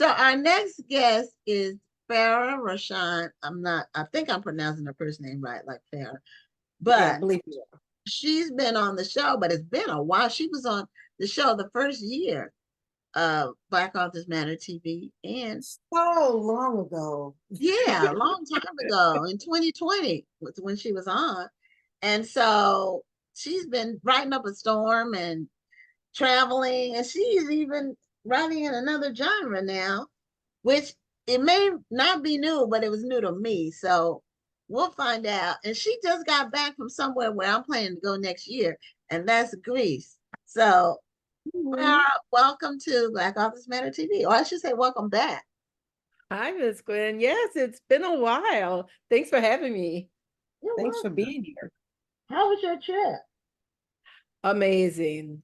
So our next guest is Farrah Rochon. I think I'm pronouncing her first name right, like Farrah, Yeah, but believe me. she's been on the show, but it's been a while. She was on the show the first year of Black Authors Matter TV. And So long ago. yeah, a long time ago in 2020 was when she was on. And so she's been writing up a storm and traveling, and she's even writing in another genre now, which it may not be new, but it was new to me. So we'll find out. And she just got back from somewhere where I'm planning to go next year, and that's Greece. So, Mhm. welcome to Black Authors Matter TV, or I should say, welcome back. Hi, Miss Gwen. Yes, it's been a while. Thanks for having me. You're Thanks for welcome. being here. How was your trip? Amazing.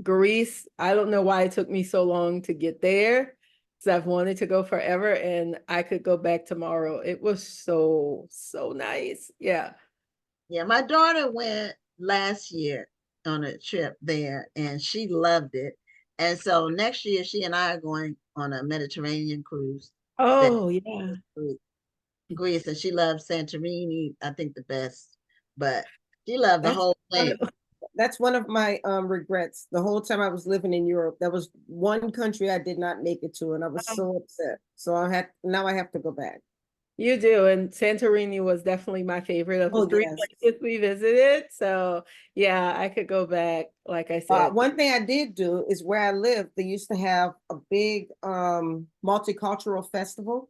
Greece, I don't know why it took me so long to get there because I've wanted to go forever and I could go back tomorrow. It was so, so nice. Yeah. Yeah, my daughter went last year on a trip there, and she loved it. And so next year, she and I are going on a Mediterranean cruise. That Oh, yeah. Greece, and she loves Santorini, I think the best, but she loved the That's whole one thing. of, that's one of my regrets. The whole time I was living in Europe, that was one country I did not make it to, and I was so upset. So I have to go back. You do. And Santorini was definitely my favorite of the Oh three yes. places we visited. So, yeah, I could go back, like I said. One thing I did do is where I lived, they used to have a big multicultural festival.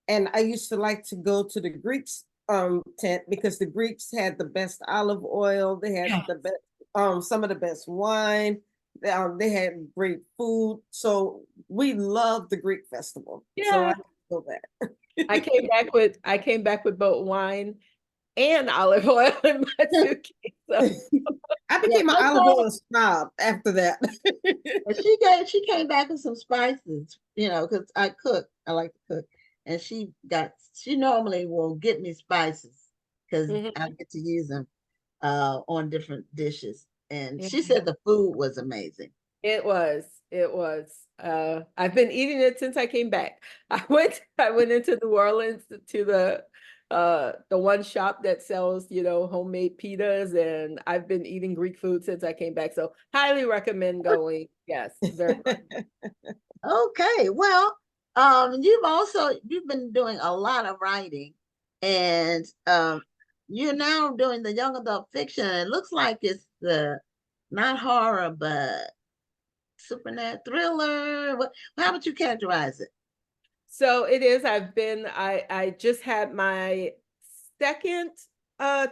And I used to like to go to the Greeks tent because the Greeks had the best olive oil, they had Yeah. the best some of the best wine, they had great food. So we loved the Greek festival. So I Yeah. have to go back. I came back with both wine and olive oil in my suitcase. So, I Yeah, became an my olive daughter, oil snob after that. and she came back with some spices, because I cook. I like to cook, and she normally will get me spices because I mhm. get to use them on different dishes. And Yeah, she said the food was amazing. it was. It was. I've been eating it since I came back. I went into New Orleans to the one shop that sells, homemade pitas, and I've been eating Greek food since I came back. So highly recommend going. Yes, very much. Okay, well, you've been doing a lot of writing, and you're now doing the young adult fiction. It looks like it's the not horror, but supernatural thriller. How would you characterize it? So it is. I just had my second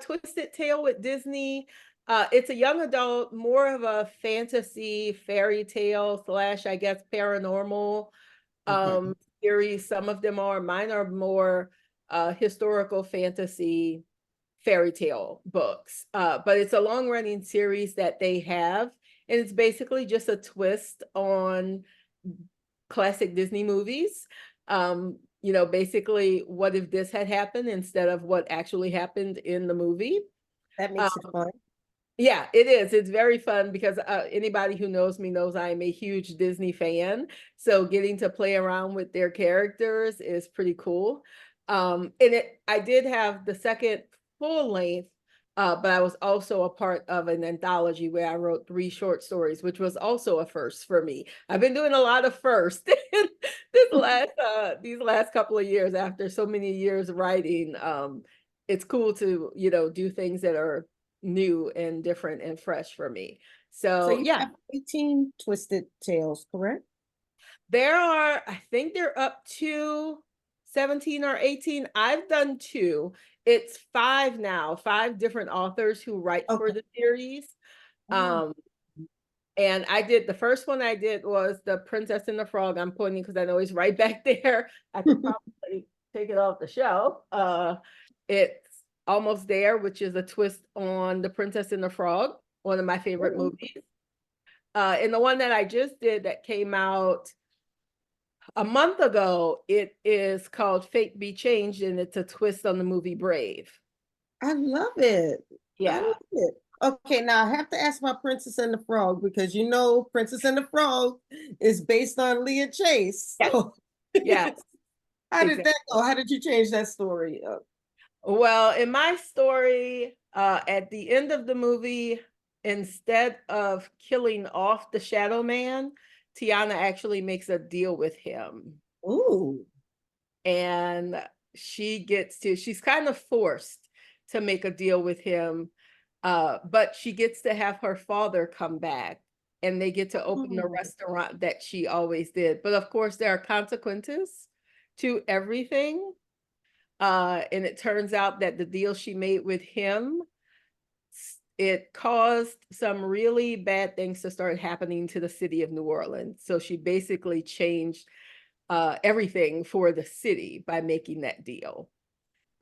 Twisted Tale with Disney. It's a young adult, more of a fantasy fairy tale slash, I guess, paranormal Okay. series. Some of them are, mine are more historical fantasy fairy tale books. But it's a long running series that they have, and it's basically just a twist on classic Disney movies. Basically, what if this had happened instead of what actually happened in the movie? That Um, makes it fun. yeah, it is. It's very fun because anybody who knows me knows I am a huge Disney fan. So getting to play around with their characters is pretty cool. I did have the second full length, but I was also a part of an anthology where I wrote 3 short stories, which was also a first for me. I've been doing a lot of firsts these last couple of years after so many years writing. It's cool to, do things that are new and different and fresh for me. So So you yeah, have 18 twisted tails, correct? I think they're up to 17 or 18. I've done 2. It's 5 now, 5 different authors who write for Okay. the series. Oh, Um, and the first one I did was The Princess and the Frog. I'm pointing because I know he's right back there. I could probably take it off the shelf. It's Almost There, which is a twist on The Princess and the Frog, one of my favorite oh, movies. And the one that I just did that came out a month ago, it is called Fate Be Changed, and it's a twist on the movie Brave. I love it. I love Yeah. it. Okay, now I have to ask about Princess and the Frog because Princess and the Frog is based on Leah Chase. Yes. So Yes, How did exactly. that go? How did you change that story up? Well, in my story, at the end of the movie, instead of killing off the Shadow Man, Tiana actually makes a deal with him. Ooh. And she's kind of forced to make a deal with him. But she gets to have her father come back and they get to open the Oh, restaurant that she always did. But of course, there are consequences to everything. And it turns out that the deal she made with him, it caused some really bad things to start happening to the city of New Orleans. So she basically changed everything for the city by making that deal.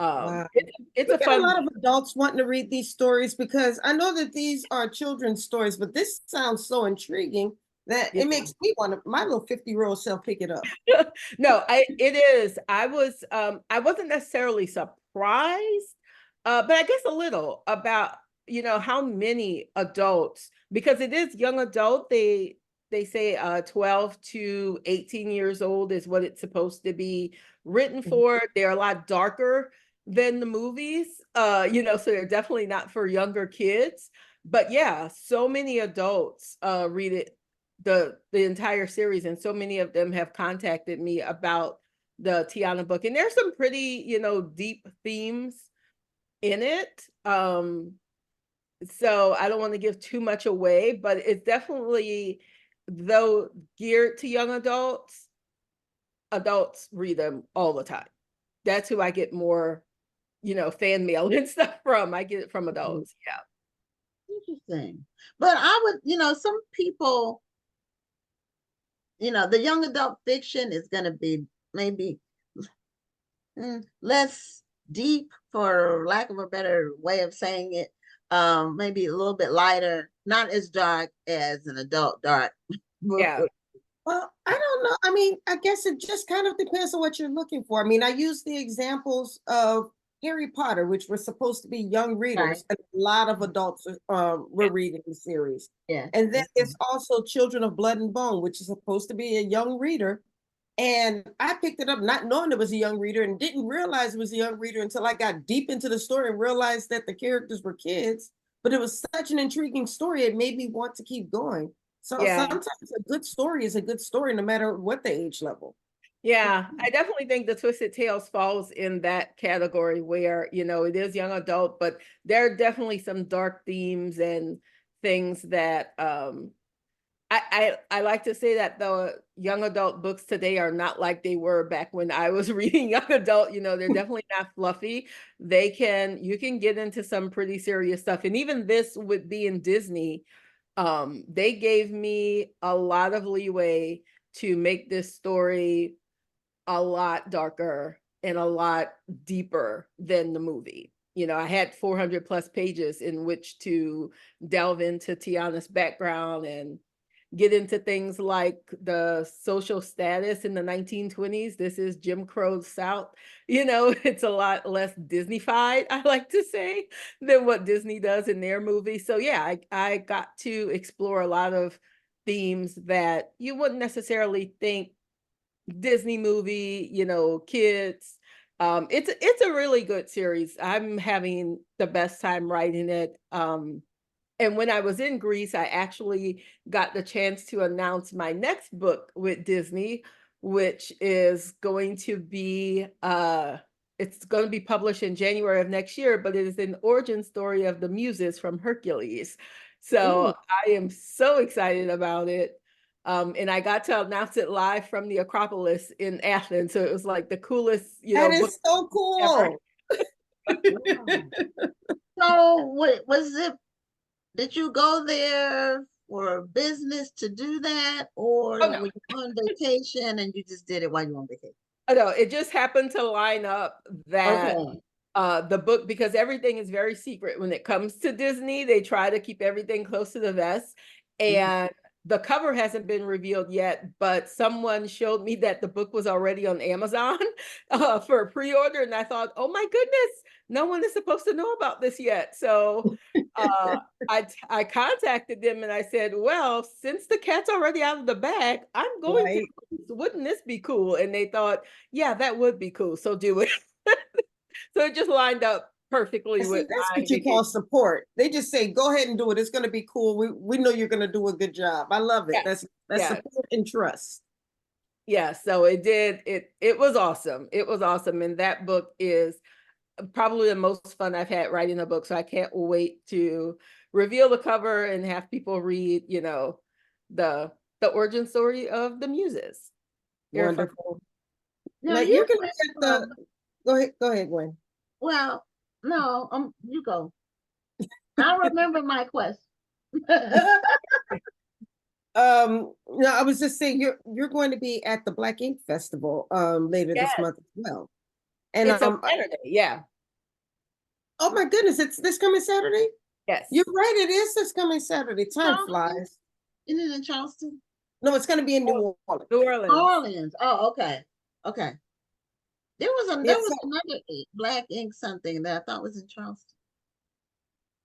wow. It's We a got a fun. lot of adults wanting to read these stories because I know that these are children's stories, but this sounds so intriguing that Yeah. it makes me want to, my little 50-year-old self pick it up. No, it is. I wasn't necessarily surprised, but I guess a little about, how many adults, because it is young adult, they say 12 to 18 years old is what it's supposed to be written for. They're a lot darker than the movies, so they're definitely not for younger kids. But yeah, so many adults read it, the entire series, and so many of them have contacted me about the Tiana book, and there's some pretty, deep themes in it. So I don't want to give too much away, but it's definitely, though geared to young adults, adults read them all the time. That's who I get more, fan mail and stuff from. I get it from adults. Yeah. Interesting. But I would, some people, the young adult fiction is going to be maybe less deep, for lack of a better way of saying it. Maybe a little bit lighter, not as dark as an adult dark book. Yeah. Well, I don't know. I mean, I guess it just kind of depends on what you're looking for. I mean, I use the examples of Harry Potter, which were supposed to be young Right. readers, and a lot of adults were reading the series. Yeah. And then there's also Children of Blood and Bone, which is supposed to be a young reader. And I picked it up not knowing it was a young reader and didn't realize it was a young reader until I got deep into the story and realized that the characters were kids. But it was such an intriguing story, it made me want to keep going. So Yeah. sometimes a good story is a good story, no matter what the age level. Yeah, I definitely think the Twisted Tales falls in that category where, it is young adult, but there are definitely some dark themes and things that I like to say that the young adult books today are not like they were back when I was reading young adult. They're definitely not fluffy. You can get into some pretty serious stuff. And even this would be in Disney. They gave me a lot of leeway to make this story a lot darker and a lot deeper than the movie. I had 400 plus pages in which to delve into Tiana's background and get into things like the social status in the 1920s. This is Jim Crow South. It's a lot less Disneyfied, I like to say, than what Disney does in their movies. So yeah, I got to explore a lot of themes that you wouldn't necessarily think Disney movie, kids. It's a really good series. I'm having the best time writing it. And when I was in Greece, I actually got the chance to announce my next book with Disney, which is going to be it's going to be published in January of next year, but it is an origin story of the Muses from Hercules. So Ooh, I am so excited about it. And I got to announce it live from the Acropolis in Athens. So it was like the coolest, that book is so ever. cool. Wow. So, what was it? Did you go there for business to do that, or Oh no. were you on vacation and you just did it while you were on vacation? Oh, no, it just happened to line up that Okay. the book, because everything is very secret when it comes to Disney. They try to keep everything close to the vest. Mhm. And the cover hasn't been revealed yet, but someone showed me that the book was already on Amazon for pre-order. And I thought, oh my goodness, no one is supposed to know about this yet. So I contacted them and I said, well, since the cat's already out of the bag, I'm going to, Right. wouldn't this be cool? And they thought, yeah, that would be cool. So do it. So it just lined up perfectly I see, with that's my what you vacation. call support. They just say, go ahead and do it. It's going to be cool. We know you're going to do a good job. I love it. Yeah, That's yeah, support and trust. yeah. So it was awesome. It was awesome. And that book is probably the most fun I've had writing a book. So I can't wait to reveal the cover and have people read, the the origin story of the muses. Very fun. Wonderful. Now Now you you're going to went get the, from, go ahead, Gwen. well, no, you go. I remember my question. No, I was just saying you're going to be at the Black Ink Festival later this Yes, month as well. And it's a Saturday. Yeah. oh my goodness, it's this coming Saturday? Yes. You're right, it is this coming Saturday. Time Charleston? flies. Isn't it in Charleston? No, it's gonna be in Oh, New Orleans. New New Orleans. Orleans. Oh, okay. Okay. There Yes, was another Black Ink something that I thought was in Charleston.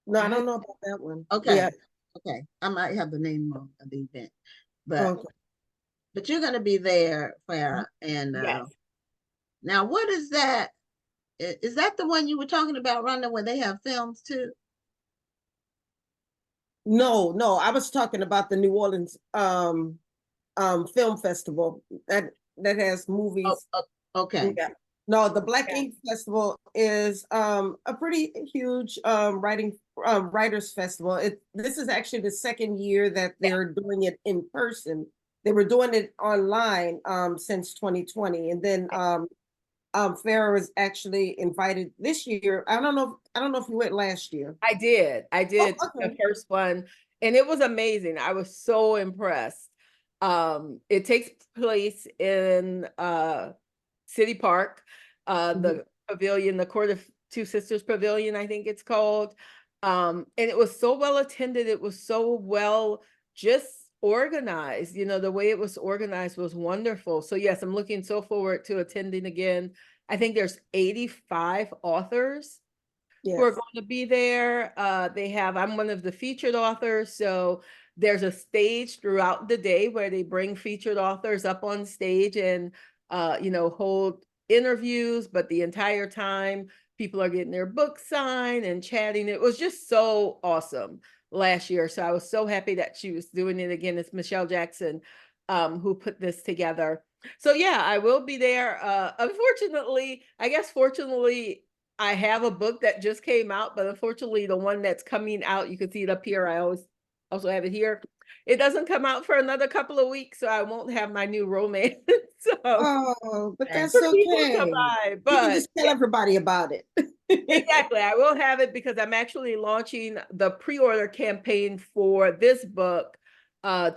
no, I I don't know about that one. Okay. Yeah. Okay. I might have the name wrong of the event. But Okay. you're gonna be there, Farrah. And yes. now what is that? Is that the one you were talking about, Rhonda, where they have films too? No, no, I was talking about the New Orleans film festival that has Oh, movies. okay. Yeah. No, the Black Yeah. Ink Festival is a pretty huge writers festival. This is actually the second year that Yeah. they're doing it in person. They were doing it online since 2020, and then Farrah was actually invited this year. I don't know if you went last year. I did. I Oh, did the okay. first one, and it was amazing. I was so impressed. It takes place in City Park, Mhm. the pavilion, the Court of Two Sisters Pavilion, I think it's called. And it was so well attended. It was so well just organized. The way it was organized was wonderful. So yes, I'm looking so forward to attending again. I think there's 85 authors who are Yes. going to be there. I'm one of the featured authors. So there's a stage throughout the day where they bring featured authors up on stage and, hold interviews, but the entire time people are getting their books signed and chatting. It was just so awesome last year. So I was so happy that she was doing it again. It's Michelle Jackson, who put this together. So yeah, I will be there. Unfortunately, I guess fortunately, I have a book that just came out, but unfortunately, the one that's coming out, you can see it up here. I always also have it here. It doesn't come out for another couple of weeks, so I won't have my new romance. So Oh, but Okay. that's for people to okay. buy, You can but just tell everybody about it. exactly, I will have it because I'm actually launching the pre-order campaign for this book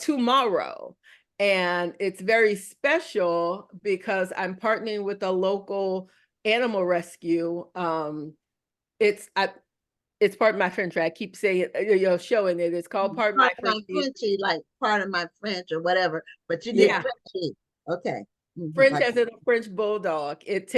tomorrow. And it's very special because I'm partnering with a local animal rescue. It's I, it's part of my French. I keep saying, showing it. It's called part of Part my of my French. Frenchy, like part of my French or whatever, but you did Yeah, Frenchy. Okay. French Like as in a French bulldog. It's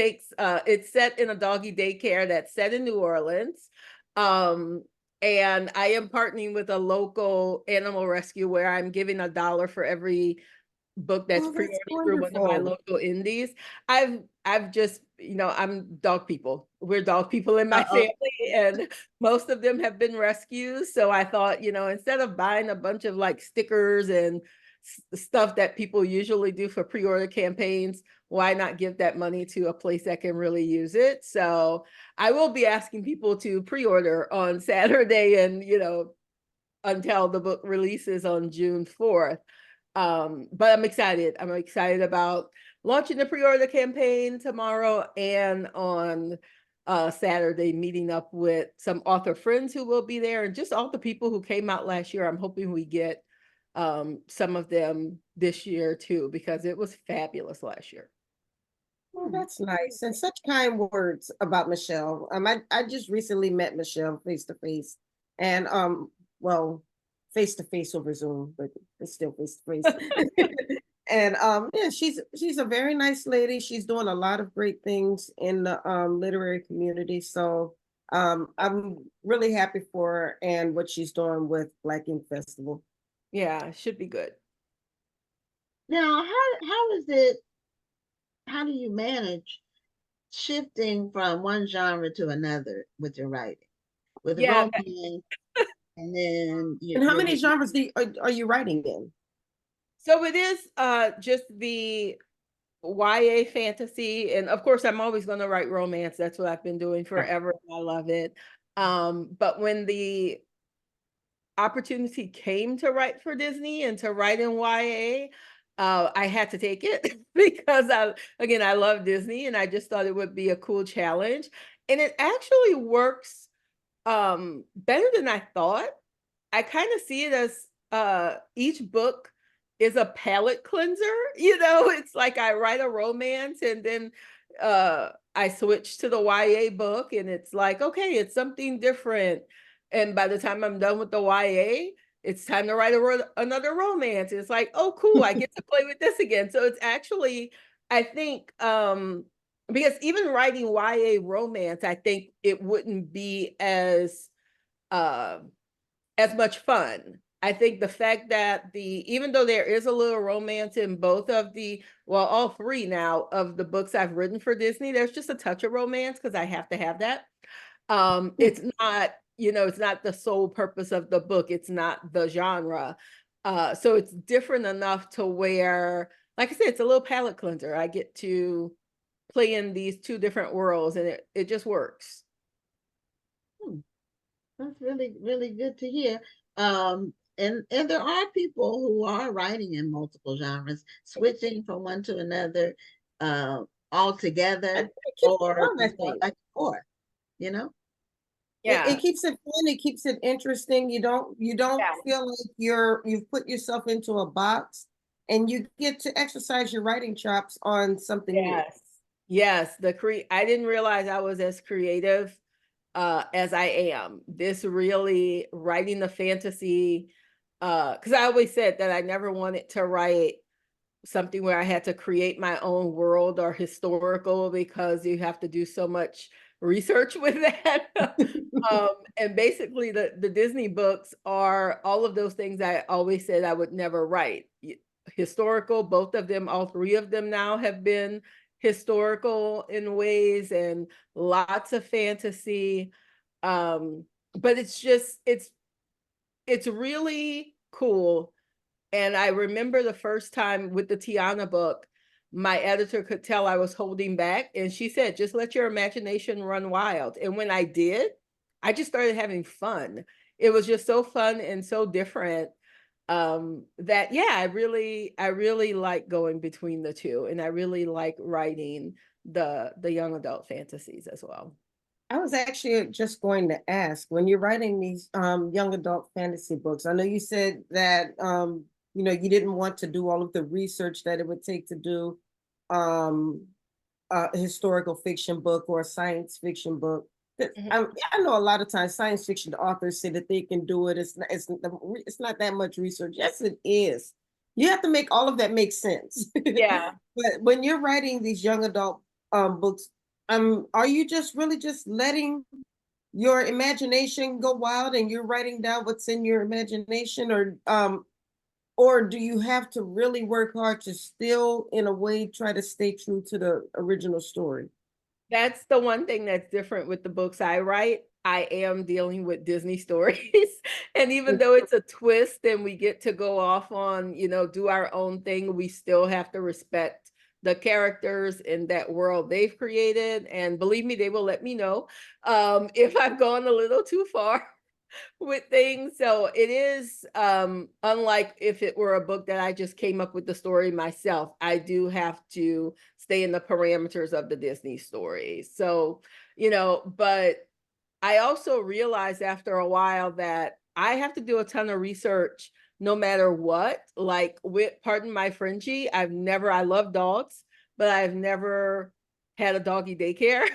set in a doggy daycare that's set in New Orleans. Um, and I am partnering with a local animal rescue where I'm giving $1 for every book that's Oh, that's pre-ordered through one of my wonderful. local indies. I've just, I'm dog people. We're dog people in my okay. family, and most of them have been rescues. So I thought, instead of buying a bunch of like stickers and stuff that people usually do for pre-order campaigns, why not give that money to a place that can really use it? So I will be asking people to pre-order on Saturday and, until the book releases on June 4th. But I'm excited. I'm excited about launching the pre-order campaign tomorrow and on Saturday, meeting up with some author friends who will be there and just all the people who came out last year. I'm hoping we get some of them this year too, because it was fabulous last year. Oh, that's nice. And such kind words about Michelle. I just recently met Michelle face to face. And well, face to face over Zoom, but it's still face to face. And yeah, she's a very nice lady. She's doing a lot of great things in the literary community. So I'm really happy for her and what she's doing with Black Ink Festival. Yeah, it should be good. Now, how is it? How do you manage shifting from one genre to another with your writing, with Yeah, romance, and then And how many genres are you writing in? so it is just the YA fantasy, and of course I'm always going to write romance. That's what I've been doing forever, and I love it. But when the opportunity came to write for Disney and to write in YA, I had to take it because I love Disney and I just thought it would be a cool challenge. And it actually works better than I thought. I kind of see it as each book is a palate cleanser. You know, it's like I write a romance and then I switch to the YA book and it's like, okay, it's something different. And by the time I'm done with the YA, it's time to write another romance. It's like, oh, cool, I get to play with this again. So it's actually, I think, because even writing YA romance, I think it wouldn't be uh, as much fun. I think the fact that even though there is a little romance in both of all three now of the books I've written for Disney, there's just a touch of romance because I have to have that. It's not, it's not the sole purpose of the book. It's not the genre. So it's different enough to where, like I said, it's a little palate cleanser. I get to play in these two different worlds and it just works. That's really, really good to hear. And there are people who are writing in multiple genres, switching from one to another, altogether, or like before, you know? Yeah. It keeps it fun, it keeps it interesting. You don't Yeah. feel like you've put yourself into a box and you get to exercise your writing chops on something new. Yes. I didn't realize I was as creative as I am. This really writing the fantasy, because I always said that I never wanted to write something where I had to create my own world or historical because you have to do so much research with that. And basically the Disney books are all of those things I always said I would never write. Historical, both of them, all three of them now have been historical in ways and lots of fantasy. But it's really cool. And I remember the first time with the Tiana book, my editor could tell I was holding back. And she said, just let your imagination run wild. And when I did, I just started having fun. It was just so fun and so different that, yeah, I really like going between the two. And I really like writing the young adult fantasies as well. I was actually just going to ask, when you're writing these young adult fantasy books, I know you said that you didn't want to do all of the research that it would take to do a historical fiction book or a science fiction book. I know a lot of times science fiction authors say that they can do it. It's not that much research. Yes, it is. You have to make all of that make sense. Yeah. But when you're writing these young adult books, are you just really just letting your imagination go wild and you're writing down what's in your imagination, or do you have to really work hard to still, in a way, try to stay true to the original story? That's the one thing that's different with the books I write. I am dealing with Disney stories. And even though it's a twist and we get to go off on, do our own thing, we still have to respect the characters in that world they've created. And believe me, they will let me know if I've gone a little too far with things. So it is unlike if it were a book that I just came up with the story myself. I do have to stay in the parameters of the Disney story. So, but I also realized after a while that I have to do a ton of research no matter what. Like pardon my Frenchie, I love dogs, but I've never had a doggy daycare.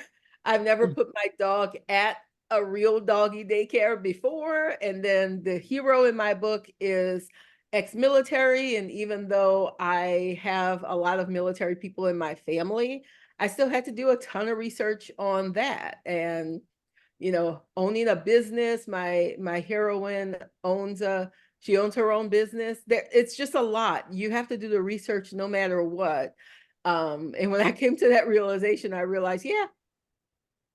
I've never put my dog at a real doggy daycare before. And then the hero in my book is ex-military. And even though I have a lot of military people in my family, I still had to do a ton of research on that. And owning a business. My heroine she owns her own business. It's just a lot. You have to do the research no matter what. And when I came to that realization, I realized, yeah,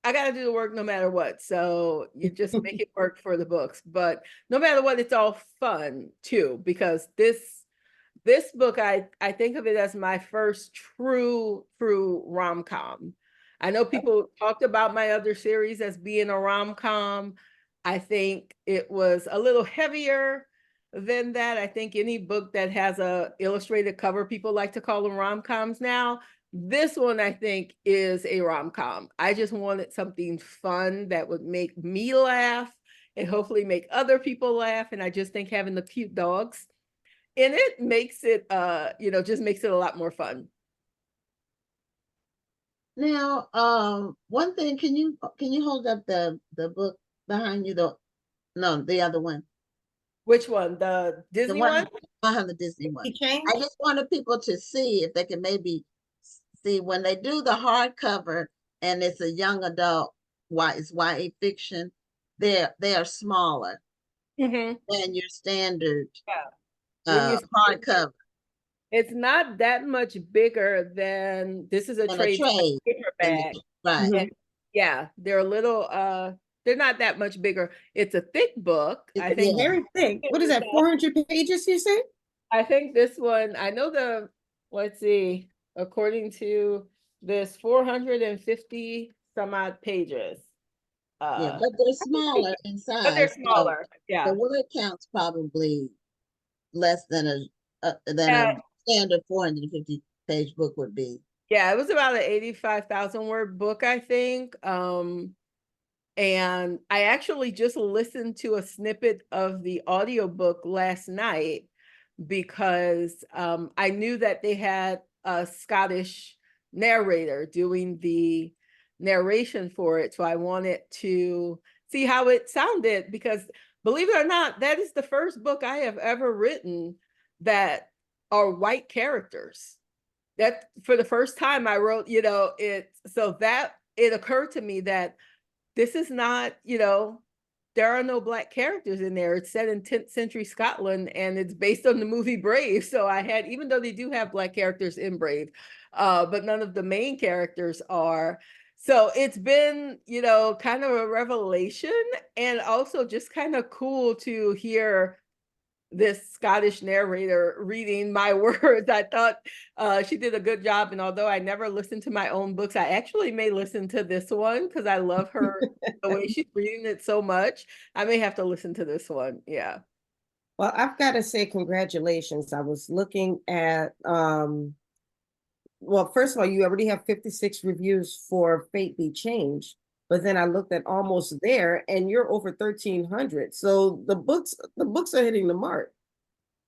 I got to do the work no matter what. So you just make it work for the books. But no matter what, it's all fun too, because this book, I think of it as my first true rom-com. I know people talked about my other series as being a rom-com. I think it was a little heavier than that. I think any book that has a illustrated cover, people like to call them rom-coms now. This one, I think, is a rom-com. I just wanted something fun that would make me laugh and hopefully make other people laugh. And I just think having the cute dogs in it makes it, just makes it a lot more fun. Now, one thing, can you hold up the book behind you? The other one. Which one? The Disney one? Behind the Disney one. Change? I just wanted people to see if they can maybe see when they do the hardcover and it's a young adult, it's YA fiction, they are smaller than your standard hardcover. It's not that much bigger than, this is a trade paperback. Right. And yeah, they're a little, they're not that much bigger. It's a thick book. I think very thick. What is that, 400 pages, you say? I think this one, I know let's see, according to this, 450 some odd pages. Yeah, but they're smaller in size. But they're smaller, so yeah. The word count's probably less than a standard 450 page book would be. Yeah, it was about an 85,000 word book, I think. And I actually just listened to a snippet of the audiobook last night because I knew that they had a Scottish narrator doing the narration for it. So I wanted to see how it sounded, because believe it or not, that is the first book I have ever written that are white characters. That for the first time I wrote, so that it occurred to me that this is not, there are no Black characters in there. It's set in 10th century Scotland and it's based on the movie Brave. So even though they do have Black characters in Brave, but none of the main characters are. So it's been, kind of a revelation, and also just kind of cool to hear this Scottish narrator reading my words. I thought she did a good job. And although I never listened to my own books, I actually may listen to this one because I love her, the way she's reading it so much. I may have to listen to this one. Yeah. Well, I've got to say congratulations. I was looking at, well, first of all, you already have 56 reviews for Fate Be Changed. But then I looked at Almost There and you're over 1,300. So the books are hitting the mark.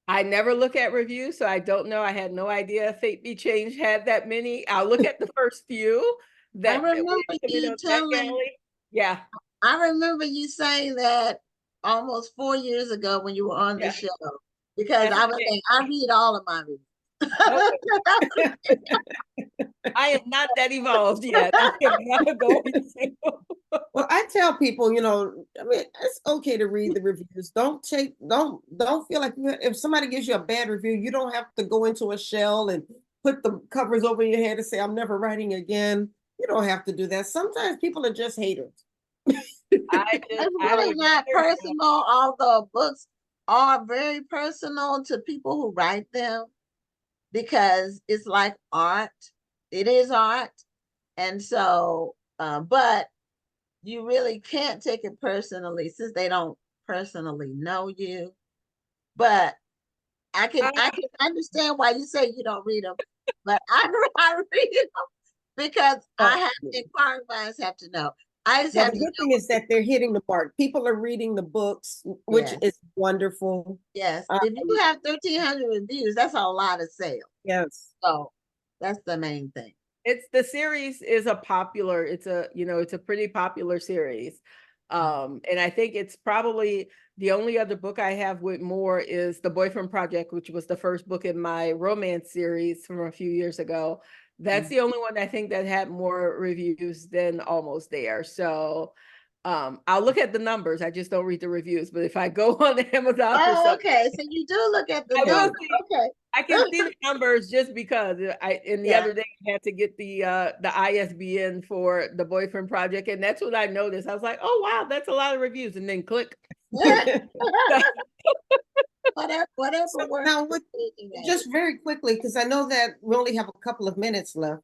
I never look at reviews, so I don't know. I had no idea Fate Be Changed had that many. I'll look at the first few that I remember you telling. Yeah. I remember you saying that almost 4 years ago when you were on the show, because I was saying, I read all of my reviews. I am not that evolved yet. I am not going to. Well, I tell people, it's okay to read the reviews. Don't feel like if somebody gives you a bad review, you don't have to go into a shell and put the covers over your head and say, I'm never writing again. You don't have to do that. Sometimes people are just haters. It's really not personal, although books are very personal to people who write them, because it's like art. It is art. And so, but you really can't take it personally since they don't personally know you. But I can understand why you say you don't read them, but I read them because I have inquiring minds have to know. The good thing is that they're hitting the mark. People are reading the books, which is wonderful. Yes. If you have 1,300 reviews, that's a lot of sales. Yes. So that's the main thing. The series is it's a pretty popular series. And I think it's probably the only other book I have with more is The Boyfriend Project, which was the first book in my romance series from a few years ago. That's the only one I think that had more reviews than Almost There. So I'll look at the numbers. I just don't read the reviews. But if I go on Amazon or Oh, something, okay. So you do look at the I will numbers. see. Okay. I can see the numbers just because the Yeah. other day I had to get the ISBN for the Boyfriend Project, and that's what I noticed. I was like, oh wow, that's a lot of reviews, and then click. Whatever So works. now, just very quickly, because I know that we only have a couple of minutes left.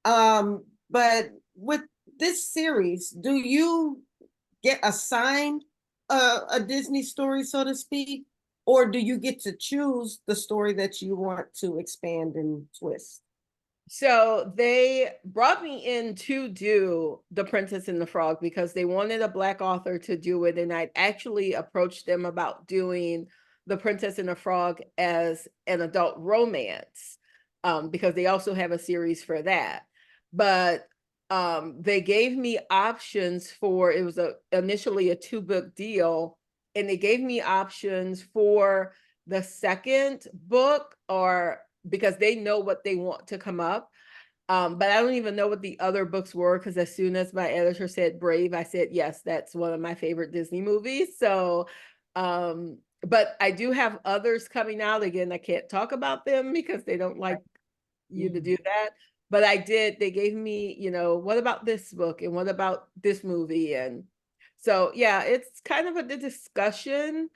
But with this series, do you get assigned a Disney story, so to speak, or do you get to choose the story that you want to expand and twist? So they brought me in to do The Princess and the Frog because they wanted a Black author to do it. And I'd actually approached them about doing The Princess and the Frog as an adult romance, because they also have a series for that. But they gave me options for, it was initially a 2-book deal, and they gave me options for the second book, or because they know what they want to come up. But I don't even know what the other books were, because as soon as my editor said Brave, I said, yes, that's one of my favorite Disney movies. So, but I do have others coming out. Again, I can't talk about them because they don't like you to do that. But they gave me, what about this book? And what about this movie? And so, yeah, it's kind of a discussion.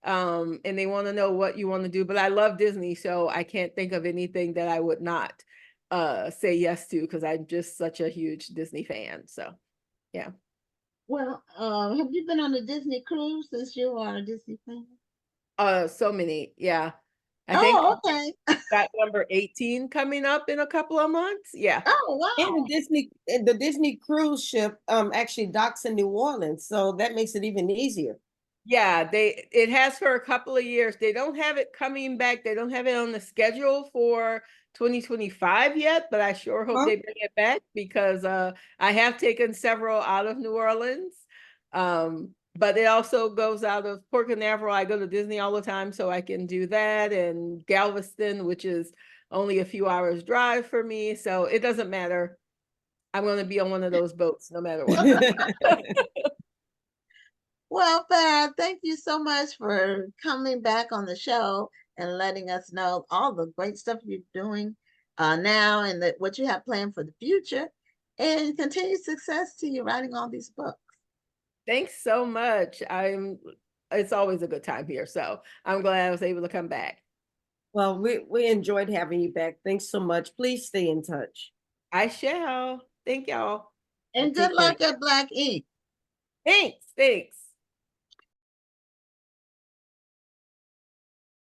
And they want to know what you want to do. But I love Disney, so I can't think of anything that I would not say yes to, because I'm just such a huge Disney fan. So, yeah. Well, have you been on a Disney cruise since you are a Disney fan? So many, yeah. I think Oh, okay. got number 18 coming up in a couple of months. Yeah. Oh, And wow. the Disney cruise ship actually docks in New Orleans, so that makes it even easier. Yeah, it has for a couple of years. They don't have it coming back. They don't have it on the schedule for 2025 yet, but I sure hope they bring it back, because I have taken several out of New Orleans. But it also goes out of Port Canaveral. I go to Disney all the time, so I can do that, and Galveston, which is only a few hours drive for me. So it doesn't matter. I'm going to be on one of those boats no matter what. Well, Farrah, thank you so much for coming back on the show and letting us know all the great stuff you're doing now, and what you have planned for the future. And continued success to you writing all these books. Thanks so much. It's always a good time here. So I'm glad I was able to come back. Well, we enjoyed having you back. Thanks so much. Please stay in touch. I shall. Thank y'all. And good Take care. luck at Black Ink. Thanks.